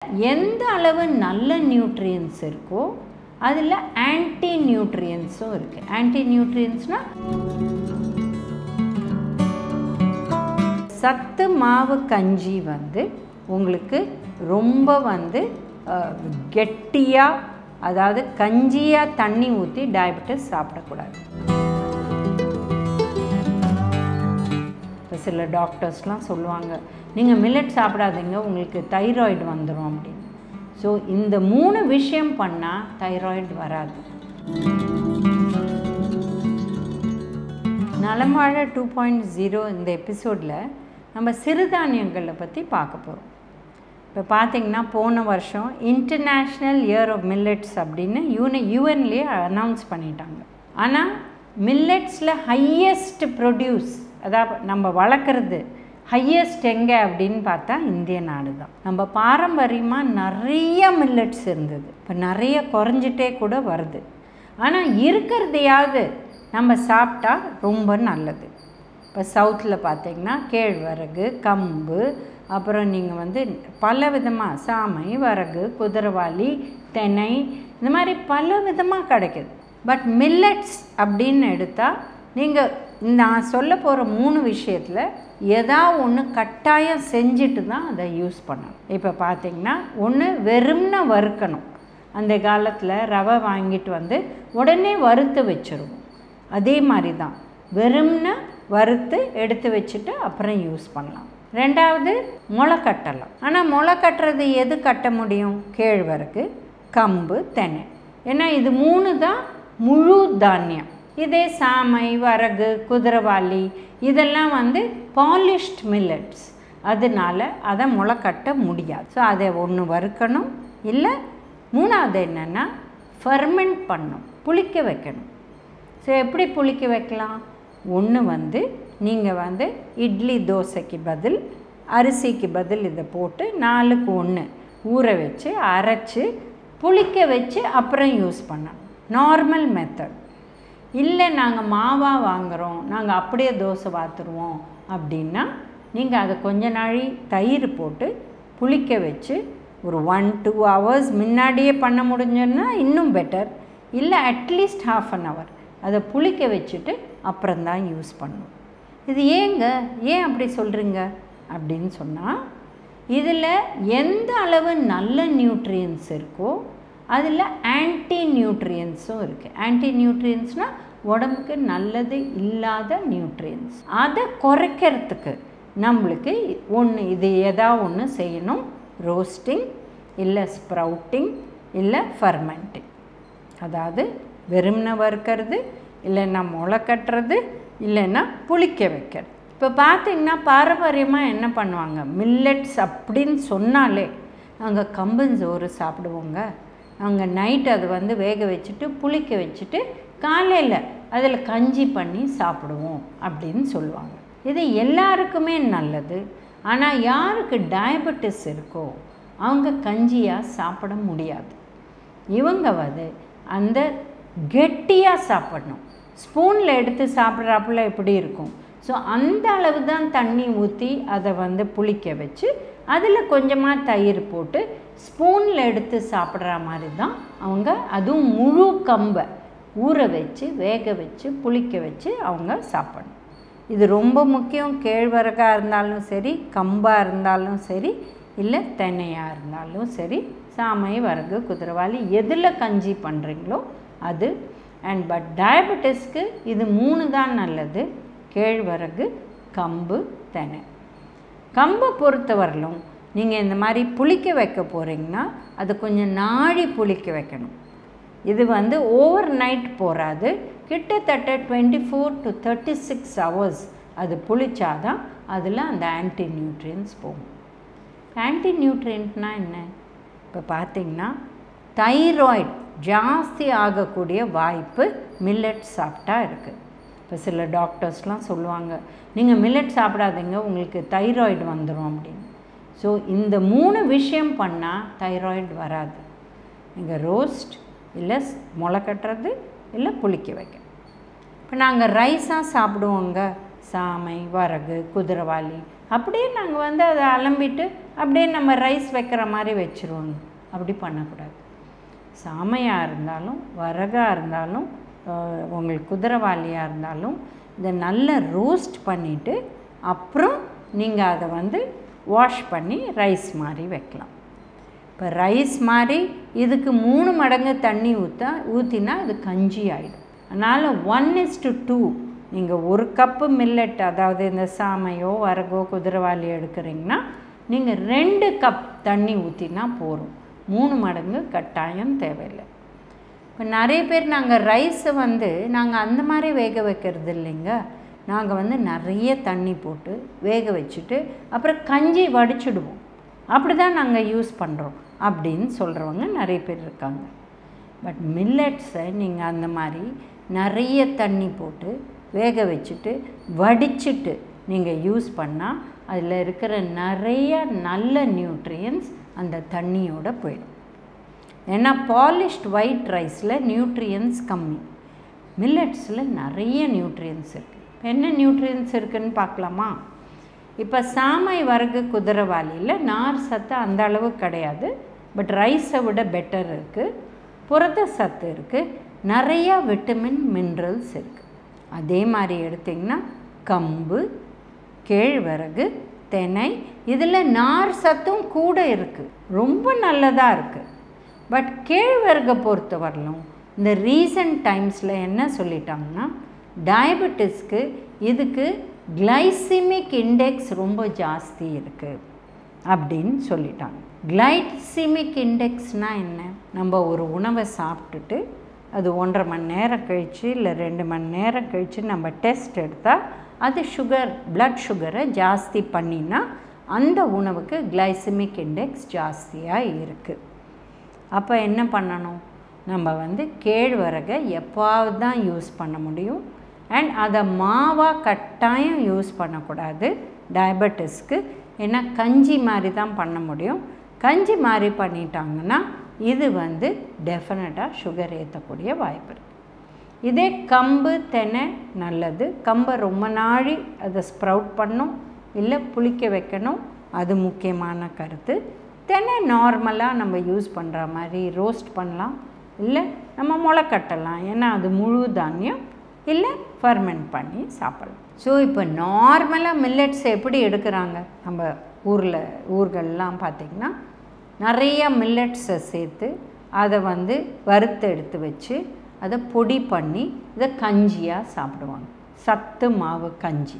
எந்த அளவு நல்ல நியூட்ரியன்ஸ் இருக்கோ அதில் ஆன்டி நியூட்ரியன்ஸும் இருக்குது. ஆன்டி நியூட்ரியன்ஸ்னால் சத்து மாவு கஞ்சி உங்களுக்கு ரொம்ப கெட்டியாக, அதாவது கஞ்சியாக தண்ணி ஊற்றி டயபெட்டிஸ் சாப்பிடக்கூடாது. இப்போ சில டாக்டர்ஸ்லாம் சொல்லுவாங்க, நீங்கள் மில்லட் சாப்பிடாதீங்க, உங்களுக்கு தைராய்டு வந்துடும் அப்படின்னு. ஸோ இந்த 3 விஷயம் பண்ணால் தைராய்டு வராது. நலம் வாழ 2.0 இந்த எபிசோடில் நம்ம சிறுதானியங்களை பற்றி பார்க்க போகிறோம். இப்போ பார்த்திங்கன்னா போன வருஷம் இன்டர்நேஷ்னல் இயர் ஆஃப் மில்லட்ஸ் அப்படின்னு யூஎன்லேயே அனௌன்ஸ் பண்ணிட்டாங்க. ஆனால் மில்லட்ஸில் ஹையஸ்ட் ப்ரொடியூஸ், அதாவது நம்ம வளர்க்குறது ஹையஸ்ட் எங்கே அப்படின்னு பார்த்தா இந்திய நாடு தான். நம்ம பாரம்பரியமாக நிறைய மில்லட்ஸ் இருந்தது, இப்போ நிறைய குறைஞ்சிட்டே கூட வருது. ஆனால் இருக்கிறதையாவது நம்ம சாப்பிட்டா ரொம்ப நல்லது. இப்போ சவுத்தில் பார்த்திங்கன்னா கேழ்வரகு, கம்பு, அப்புறம் நீங்கள் பல விதமாக சாமை, வரகு, குதிரைவாலி, தெனை, இந்த மாதிரி பல விதமாக கிடைக்குது. பட் மில்லட்ஸ் அப்படின்னு எடுத்தால் நீங்கள் நான் சொல்ல போகிற 3 விஷயத்தில் ஏதாவது ஒன்று கட்டாயம் செஞ்சுட்டு தான் அதை யூஸ் பண்ணணும். இப்போ பார்த்திங்கன்னா ஒன்று வெறும்னா வறுக்கணும். அந்த காலத்தில் ரவை வாங்கிட்டு உடனே வறுத்து வச்சுருவோம். அதே மாதிரி தான் வெறும்னா வறுத்து எடுத்து வச்சுட்டு அப்புறம் யூஸ் பண்ணலாம். ரெண்டாவது முளை கட்டலாம். ஆனால் முளை கட்டுறது எது கட்ட முடியும்? கேழ்வரகு, கம்பு, தெனை. ஏன்னா இது 3 தான் முழு தானியம். இதே சாமை, வரகு, குதிரைவாலி இதெல்லாம் பாலிஷ்ட் மில்லட்ஸ், அதனால் அதை முளை கட்ட முடியாது. ஸோ அதை ஒன்று வறுக்கணும், இல்லை 3வது என்னென்னா ஃபெர்மெண்ட் பண்ணணும், புளிக்க வைக்கணும். ஸோ எப்படி புளிக்க வைக்கலாம்? ஒன்று நீங்கள் இட்லி தோசைக்கு பதில், அரிசிக்கு பதில் இதை போட்டு 4க்கு 1 ஊற வச்சு அரைச்சி புளிக்க வச்சு அப்புறம் யூஸ் பண்ணணும். Normal method. இல்லை நாங்கள் மாவாக வாங்குகிறோம், நாங்கள் அப்படியே தோசை வாத்துருவோம் அப்படின்னா நீங்கள் அதை கொஞ்ச நாளி தயிர் போட்டு புளிக்க வச்சு ஒரு 1-2 ஹவர்ஸ் முன்னாடியே பண்ண முடிஞ்சோன்னா இன்னும் பெட்டர். இல்லை அட்லீஸ்ட் ½ அன் ஹவர் அதை புளிக்க வச்சுட்டு அப்புறம்தான் யூஸ் பண்ணணும். இது ஏன் அப்படி சொல்கிறீங்க அப்படின்னு சொன்னால், இதில் எந்த அளவு நல்ல நியூட்ரியன்ஸ் இருக்கோ அதில் ஆன்டி நியூட்ரியன்ஸும் இருக்குது. ஆன்டி நியூட்ரியன்ஸ்னால் உடம்புக்கு நல்லது இல்லாத நியூட்ரியன்ஸ். அதை குறைக்கிறதுக்கு நம்மளுக்கு இது ஏதாவது ஒன்று செய்யணும். ரோஸ்டிங், இல்லை ஸ்ப்ரவுட்டிங், இல்லை ஃபர்மெண்டிங். அதாவது வெறும்ன வறுக்கிறது, இல்லைன்னா முளை கட்டுறது, இல்லைன்னா புளிக்க வைக்கிறது. இப்போ பார்த்திங்கன்னா பாரம்பரியமாக என்ன பண்ணுவாங்க, மில்லட்ஸ் அப்படின்னு சொன்னாலே நாங்கள் கம்பஞ்சோறு சாப்பிடுவோங்க, நாங்கள் நைட்டு அது வேக வச்சுட்டு புளிக்க வச்சுட்டு காலையில் அதில் கஞ்சி பண்ணி சாப்பிடுவோம் அப்படின்னு சொல்லுவாங்க. இது எல்லாருக்குமே நல்லது. ஆனால் யாருக்கு டயபெட்டிஸ் இருக்கோ அவங்க கஞ்சியாக சாப்பிட முடியாது. இவங்க அந்த கெட்டியாக சாப்பிடணும். ஸ்பூனில் எடுத்து சாப்பிட்றாப்புல எப்படி இருக்கும்? ஸோ அந்த அளவு தான் தண்ணி ஊற்றி அதை புளிக்க வச்சு அதில் கொஞ்சமாக தயிர் போட்டு ஸ்பூனில் எடுத்து சாப்பிட்ற மாதிரி தான் அவங்க, அதுவும் முழு கம்பை ஊற வச்சு வேக வச்சு புளிக்க வச்சு அவங்க சாப்பிடணும். இது ரொம்ப முக்கியம். கேழ்வரகாக இருந்தாலும் சரி, கம்பாக இருந்தாலும் சரி, இல்லை தென்னையாக இருந்தாலும் சரி, சாமை, வரகு, குதிரைவாலி எதில் கஞ்சி பண்ணுறீங்களோ அது. பட் டயபெட்டிஸ்க்கு இது 3 தான் நல்லது: கேழ்வரகு, கம்பு, தெனை. கம்பை பொறுத்தவரையிலும் நீங்கள் இந்த மாதிரி புளிக்க வைக்க போகிறீங்கன்னா அது கொஞ்சம் நாழி புளிக்க வைக்கணும். இது ஓவர் நைட் போகாது, கிட்டத்தட்ட 24 to 36 ஹவர்ஸ் அது புளிச்சாதான் அதில் அந்த ஆன்டி நியூட்ரியன்ஸ் போகும். ஆன்டி நியூட்ரியன்ட்னால் என்ன? இப்போ பார்த்திங்கன்னா தைராய்டு ஜாஸ்தி ஆகக்கூடிய வாய்ப்பு மில்லட் சாப்பிட்டா இருக்குது. இப்போ சில டாக்டர்ஸ்லாம் சொல்லுவாங்க, நீங்கள் மில்லட் சாப்பிடாதீங்க, உங்களுக்கு தைராய்டு வந்துடும் அப்படின்னு. ஸோ இந்த 3 விஷயம் பண்ணால் தைராய்டு வராது. நீங்கள் ரோஸ்ட், இல்லை முளை கட்டுறது, இல்லை புளிக்க வைக்க. இப்போ நாங்கள் ரைஸாக சாப்பிடுவோங்க, சாமை, வரகு, குதிரைவாலி அப்படியே நாங்கள் வந்து அதை அலம்பிட்டு அப்படியே நம்ம ரைஸ் வைக்கிற மாதிரி வச்சுருவோங்க. அப்படி பண்ணக்கூடாது. சாமையாக இருந்தாலும் வரகாக இருந்தாலும் உங்களுக்கு குதிரைவாலியாக இருந்தாலும் இதை நல்லா ரோஸ்ட் பண்ணிவிட்டு அப்புறம் நீங்கள் அதை வந்து வாஷ் பண்ணி ரைஸ் மாதிரி வைக்கலாம். இப்போ ரைஸ் மாதிரி இதுக்கு 3 மடங்கு தண்ணி ஊற்றினா இது கஞ்சி ஆகிடும். அதனால் 1:2 நீங்கள் 1 கப்பு மில்லட், அதாவது இந்த சாமையோ வரகோ குதிரைவாலி எடுக்கிறீங்கன்னா நீங்கள் 2 கப் தண்ணி ஊற்றினா போதும். 3 மடங்கு கட்டாயம் தேவையில்லை. இப்போ நிறைய பேர் நாங்கள் ரைஸை வந்து நாங்கள் அந்த மாதிரி வேக வைக்கிறது இல்லைங்க. நாங்கள் வந்து நிறைய தண்ணி போட்டு வேக வச்சுட்டு அப்புறம் கஞ்சி வடிச்சிடுவோம், அப்படி தான் நாங்கள் யூஸ் பண்ணுறோம் அப்படின்னு சொல்கிறவங்க நிறைய பேர் இருக்காங்க. பட் மில்லட்ஸை நீங்கள் அந்த மாதிரி நிறைய தண்ணி போட்டு வேக வச்சுட்டு வடிச்சிட்டு நீங்கள் யூஸ் பண்ணால் அதில் இருக்கிற நிறைய நல்ல நியூட்ரியன்ஸ் அந்த தண்ணியோடு போயிடும். ஏன்னா பாலிஷ்ட் ஒயிட் ரைஸில் நியூட்ரியன்ஸ் கம்மி, மில்லட்ஸில் நிறைய நியூட்ரியன்ஸ் இருக்குது. என்ன நியூட்ரியன்ஸ் இருக்குதுன்னு பார்க்கலாமா? இப்போ சாமை வரகு குதிரைவாலியில் நார் சத்து அந்த அளவு கிடையாது, பட் ரைஸை விட பெட்டர் இருக்குது. புரத சத்து இருக்குது, நிறையா விட்டமின் மினரல்ஸ் இருக்குது. அதே மாதிரி எடுத்திங்கன்னா கம்பு, கேழ்வரகு, தெனை, இதில் நார் சத்தும் கூட இருக்குது, ரொம்ப நல்லதாக இருக்குது. பட் கேழ்வரகை பொறுத்த வரலும் இந்த ரீசன்ட் டைம்ஸில் என்ன சொல்லிட்டாங்கன்னா டயபெட்டிஸ்க்கு இதுக்கு கிளைசிமிக் இண்டெக்ஸ் ரொம்ப ஜாஸ்தி இருக்குது அப்படின்னு சொல்லிட்டாங்க. கிளைசிமிக் இண்டெக்ஸ்னால் என்ன? நம்ம ஒரு உணவை சாப்பிட்டுட்டு அது 1.5 மணி நேரம் கழித்து இல்லை 2 மணி நேரம் கழித்து நம்ம டெஸ்ட் எடுத்தால் அது பிளட் சுகரை ஜாஸ்தி பண்ணினா அந்த உணவுக்கு கிளைசிமிக் இண்டெக்ஸ் ஜாஸ்தியாக இருக்குது. அப்போ என்ன பண்ணணும்? நம்ம வந்து கேழ்வரகை எப்பாவது தான் யூஸ் பண்ண முடியும். அண்ட் அதை மாவாக கட்டாயம் யூஸ் பண்ணக்கூடாது டயபெட்டிஸ்க்கு. ஏன்னா கஞ்சி மாதிரி தான் பண்ண முடியும். கஞ்சி மாதிரி பண்ணிட்டாங்கன்னா இது வந்து டெஃபினட்டாக சுகர் ஏற்றக்கூடிய வாய்ப்பு இருக்குது. இதே கம்பு தெனை நல்லது. கம்பை ரொம்ப நாழி அதை ஸ்ப்ரவுட் பண்ணணும், இல்லை புளிக்க வைக்கணும், அது முக்கியமான கருத்து. தெனை நார்மலாக நம்ம யூஸ் பண்ணுற மாதிரி ரோஸ்ட் பண்ணலாம், இல்லை நம்ம முளைக்கட்டலாம், ஏன்னா அது முழு தானியம், இல்லை ஃபர்மெண்ட் பண்ணி சாப்பிடலாம். ஸோ இப்போ நார்மலாக மில்லட்ஸ் எப்படி எடுக்கிறாங்க நம்ம ஊர்கள்லாம் பார்த்திங்கன்னா நிறைய மில்லட்ஸை சேர்த்து அதை வந்து வறுத்து எடுத்து வச்சு அதை பொடி பண்ணி இதை கஞ்சியாக சாப்பிடுவாங்க. சத்து மாவு கஞ்சி.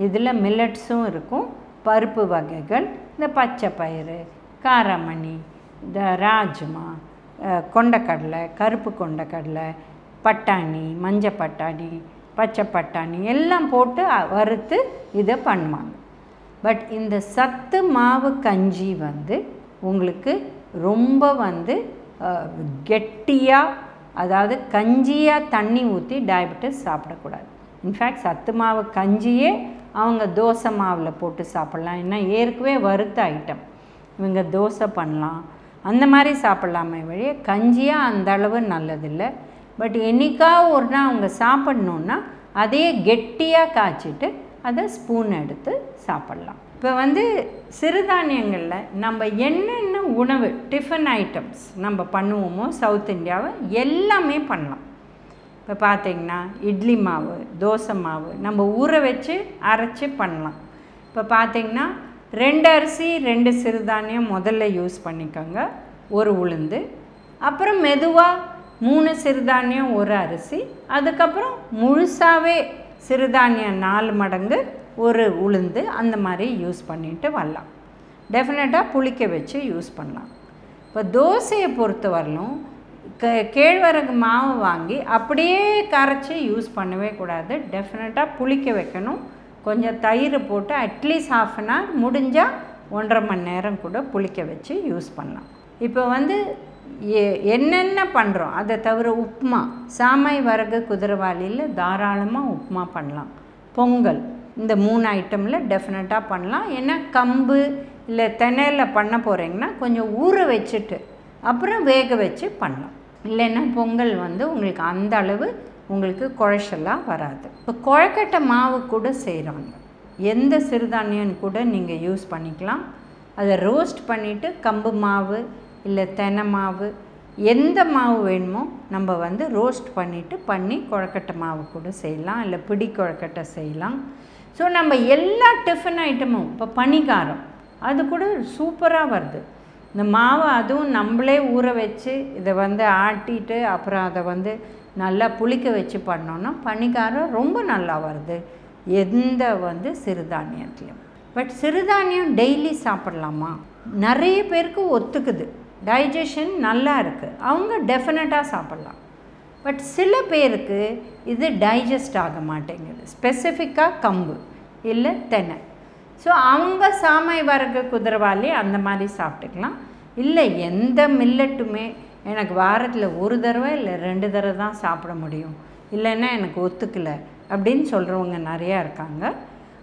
இதில் மில்லட்ஸும் இருக்கும், பருப்பு வகைகள், இந்த பச்சை பயிறு, காராமணி, இந்த ராஜ்மா, கொண்டக்கடலை, கருப்பு கொண்டக்கடலை, பட்டாணி, மஞ்சள் பட்டாணி, பச்சை பட்டாணி எல்லாம் போட்டு வறுத்து இதை பண்ணுவாங்க. பட் இந்த சத்து மாவு கஞ்சி வந்து உங்களுக்கு ரொம்ப வந்து கெட்டியாக, அதாவது கஞ்சியாக தண்ணி ஊற்றி டயபெட்டிஸ் சாப்பிடக்கூடாது. இன்ஃபேக்ட் சத்து மாவு கஞ்சியே அவங்க தோசை மாவில் போட்டு சாப்பிட்லாம். ஏன்னா ஏற்கனவே வறுத்த ஐட்டம், இவங்க தோசை பண்ணலாம், அந்த மாதிரி சாப்பிட்லாமே வழிய கஞ்சியாக அந்த அளவு நல்லதில்லை. பட் என்றைக்கா ஒரு நாள் அவங்க சாப்பிட்ணுன்னா அதையே கெட்டியாக காய்ச்சிட்டு அதை ஸ்பூன் எடுத்து சாப்பிட்லாம். இப்போ வந்து சிறுதானியங்களில் நம்ம என்னென்ன உணவு டிஃபன் ஐட்டம்ஸ் நம்ம பண்ணுவோமோ சவுத் இந்தியாவை எல்லாமே பண்ணலாம். இப்போ பார்த்திங்கன்னா இட்லி மாவு, தோசை மாவு நம்ம ஊற வச்சு அரைச்சி பண்ணலாம். இப்போ பார்த்திங்கன்னா 2 அரிசி 2 சிறுதானியம் முதல்ல யூஸ் பண்ணிக்கோங்க, 1 உளுந்து, அப்புறம் மெதுவாக 3 சிறுதானியம் 1 அரிசி, அதுக்கப்புறம் முழுசாகவே சிறுதானியம் 4 மடங்கு 1 உளுந்து, அந்த மாதிரி யூஸ் பண்ணிட்டு வரலாம். டெஃபினட்டாக புளிக்க வச்சு யூஸ் பண்ணலாம். இப்போ தோசையை பொறுத்த வரலும் கேழ்வரகு மாவு வாங்கி அப்படியே கரைச்சி யூஸ் பண்ணவே கூடாது. டெஃபினட்டாக புளிக்க வைக்கணும், கொஞ்சம் தயிர் போட்டு அட்லீஸ்ட் 1/2 அன் ஹவர், முடிஞ்சால் 1.5 மணி நேரம் கூட புளிக்க வச்சு யூஸ் பண்ணலாம். இப்போ வந்து என்னென்ன பண்ணுறோம் அதை தவிர உப்புமா, சாமை வரகு குதிரைவாலியில் தாராளமாக உப்புமா பண்ணலாம். பொங்கல், இந்த 3 ஐட்டமில் டெஃபினட்டாக பண்ணலாம். ஏன்னா கம்பு இல்லை தென்னையில் பண்ண போகிறீங்கன்னா கொஞ்சம் ஊற வச்சுட்டு அப்புறம் வேக வச்சு பண்ணலாம். இல்லைன்னா பொங்கல் வந்து உங்களுக்கு அந்த அளவு உங்களுக்கு குழச்சலாக வராது. இப்போ குழக்கட்டை மாவு கூட செய்கிறாங்க. எந்த சிறுதானியம் கூட நீங்கள் யூஸ் பண்ணிக்கலாம். அதை ரோஸ்ட் பண்ணிவிட்டு கம்பு மாவு இல்லை தெனை மாவு எந்த மாவு வேணுமோ நம்ம வந்து ரோஸ்ட் பண்ணிவிட்டு கொழக்கட்டை மாவு கூட செய்யலாம், இல்லை பிடி கொழக்கட்டை செய்யலாம். ஸோ நம்ம எல்லா டிஃபன் ஐட்டமும் இப்போ பணிகாரம் அது கூட சூப்பராக வருது. இந்த மாவை அதுவும் நம்மளே ஊற வச்சு இதை வந்து ஆட்டிட்டு அப்புறம் அதை வந்து நல்லா புளிக்க வச்சு பண்ணோன்னா பணிகாரம் ரொம்ப நல்லா வருது எந்த வந்து சிறுதானியத்துலையும். பட் சிறுதானியம் டெய்லி சாப்பிட்லாமா? நிறைய பேருக்கு ஒத்துக்குது, டைஜஷன் நல்லா இருக்குது, அவங்க டெஃபினட்டாக சாப்பிட்லாம். பட் சில பேருக்கு இது டைஜஸ்ட் ஆக மாட்டேங்குது, ஸ்பெசிஃபிக்காக கம்பு இல்லை தெனை. ஸோ அவங்க சாமை வரகு குதிரவாளி அந்த மாதிரி சாப்பிட்டுக்கலாம். இல்லை எந்த மில்லட்டுமே எனக்கு வாரத்தில் ஒரு தடவை இல்லை 2 தடவை தான் சாப்பிட முடியும், இல்லைன்னா எனக்கு ஒத்துக்கலை அப்படின்னு சொல்கிறவங்க நிறையா இருக்காங்க.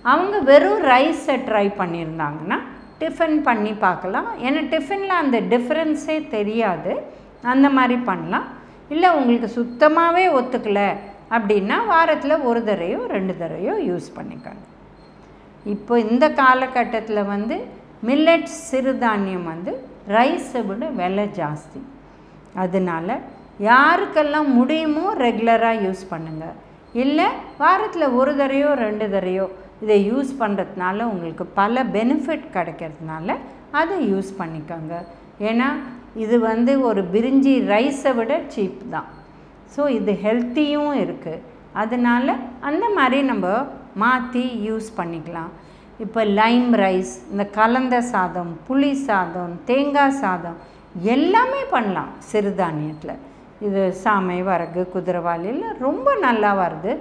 அவங்க வெறும் ரைஸை ட்ரை பண்ணியிருந்தாங்கன்னா டிஃபன் பண்ணி பார்க்கலாம். ஏன்னா டிஃபனில் அந்த டிஃப்ரென்ஸே தெரியாது, அந்த மாதிரி பண்ணலாம். இல்லை உங்களுக்கு சுத்தமாகவே ஒத்துக்கலை அப்படின்னா வாரத்தில் ஒரு தடவையோ 2 தடவையோ யூஸ் பண்ணிக்காங்க. இப்போ இந்த காலகட்டத்தில் வந்து மில்லட்ஸ் சிறுதானியம் வந்து ரைஸை விட விலை ஜாஸ்தி. அதனால் யாருக்கெல்லாம் முடியுமோ ரெகுலராக யூஸ் பண்ணுங்கள். இல்லை வாரத்தில் ஒரு தடவையோ 2 தடவையோ இதை யூஸ் பண்ணுறதுனால உங்களுக்கு பல பெனிஃபிட் கிடைக்கிறதுனால அதை யூஸ் பண்ணிக்கோங்க. ஏன்னா இது வந்து ஒரு பிரிஞ்சி ரைஸை விட சீப் தான். ஸோ இது ஹெல்த்தியும் இருக்குது. அதனால் அந்த மாதிரி நம்ம மாற்றி யூஸ் பண்ணிக்கலாம். இப்போ லைம் ரைஸ், இந்த கலந்த சாதம், புளி சாதம், தேங்காய் சாதம் எல்லாமே பண்ணலாம் சிறுதானியத்தில். இது சாமை வரகு குதிரவாளியில் ரொம்ப நல்லா வருது,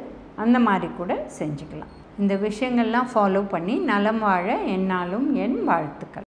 அந்த மாதிரி கூட செஞ்சுக்கலாம். இந்த விஷயங்கள்லாம் ஃபாலோ பண்ணி நலம் வாழ என்னாலும் என் வாழ்த்துக்கள்.